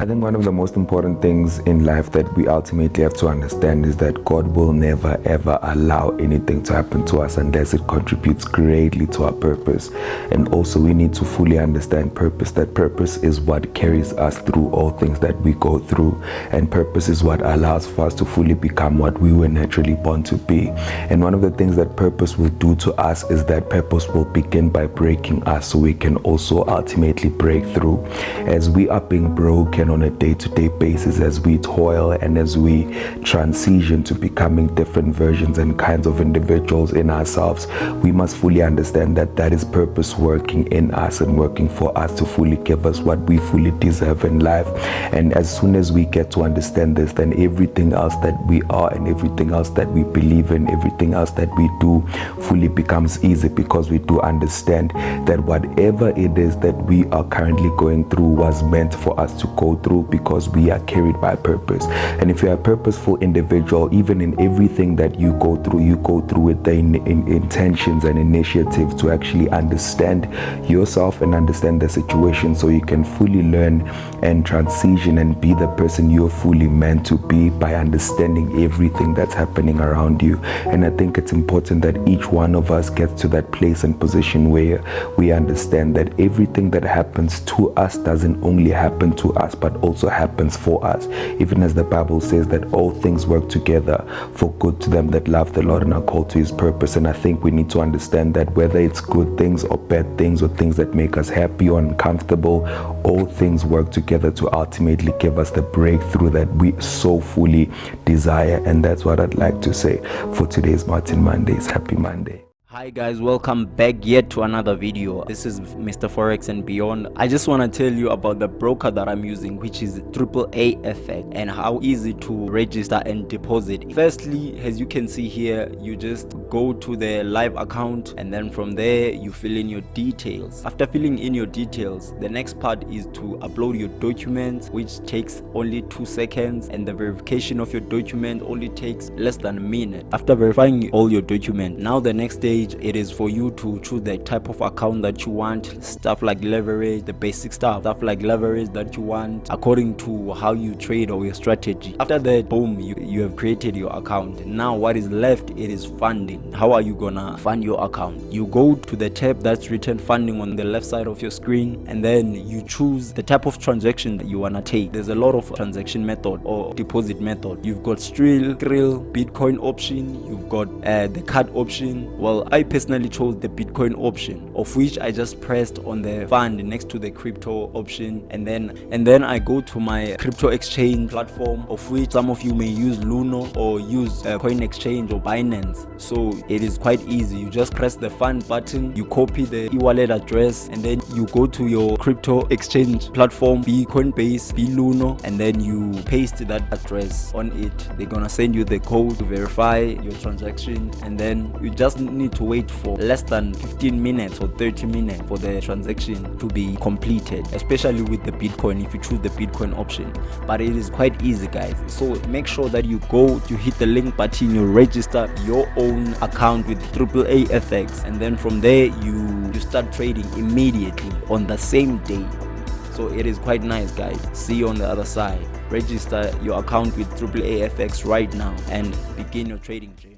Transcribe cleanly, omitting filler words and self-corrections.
I think one of the most important things in life that we ultimately have to understand is that God will never ever allow anything to happen to us unless it contributes greatly to our purpose. And also we need to fully understand purpose, that purpose is what carries us through all things that we go through, and purpose is what allows for us to fully become what we were naturally born to be. And one of the things that purpose will do to us is that purpose will begin by breaking us so we can also ultimately break through. As we are being broken on a day-to-day basis, as we toil and as we transition to becoming different versions and kinds of individuals in ourselves, we must fully understand that that is purpose working in us and working for us to fully give us what we fully deserve in life. And as soon as we get to understand this, then everything else that we are and everything else that we believe in, everything else that we do fully becomes easy, because we do understand that whatever it is that we are currently going through was meant for us to go through, because we are carried by purpose. And if you're a purposeful individual, even in everything that you go through with the intentions and initiative to actually understand yourself and understand the situation, so you can fully learn and transition and be the person you're fully meant to be by understanding everything that's happening around you. And I think it's important that each one of us gets to that place and position where we understand that everything that happens to us doesn't only happen to us, but also happens for us. Even as the Bible says that all things work together for good to them that love the Lord and are called to his purpose. And I think we need to understand that whether it's good things or bad things or things that make us happy or uncomfortable, all things work together to ultimately give us the breakthrough that we so fully desire. And that's what I'd like to say for today's Martin Mondays. Happy Monday. Hi guys, welcome back yet to another video. This is Mr. Forex and Beyond. I just want to tell you about the broker that I'm using, which is AAA and how easy to register and deposit. Firstly, as you can see here, you just go to the live account, and then from there you fill in your details. After filling in your details, the next part is to upload your documents, which takes only 2 seconds, and the verification of your document only takes less than a minute. After verifying all your documents, now the next stage, it is for you to choose the type of account that you want, stuff like leverage, the basic stuff like leverage that you want according to how you trade or your strategy. After that, boom, you have created your account. Now what is left, it is funding. How are you gonna fund your account? You go to the tab that's written funding on the left side of your screen, and then you choose the type of transaction that you wanna take. There's a lot of transaction method or deposit method. You've got Skrill, Bitcoin option, you've got the card option. Well, I personally chose the Bitcoin option, of which I just pressed on the fund next to the crypto option, and then I go to my crypto exchange platform, of which some of you may use Luno or use Coin Exchange or Binance. So it is quite easy. You just press the fund button, you copy the e-wallet address, and then you go to your crypto exchange platform, be Coinbase, be Luno, and then you paste that address on it. They're gonna send you the code to verify your transaction, and then you just need to wait for less than 15 minutes or 30 minutes for the transaction to be completed, especially with the Bitcoin if you choose the Bitcoin option. But it is quite easy, guys. So make sure that you hit the link button, you register your own account with AAA, and then from there you start trading immediately on the same day. So it is quite nice, guys. See you on the other side. Register your account with AAA right now and begin your trading journey.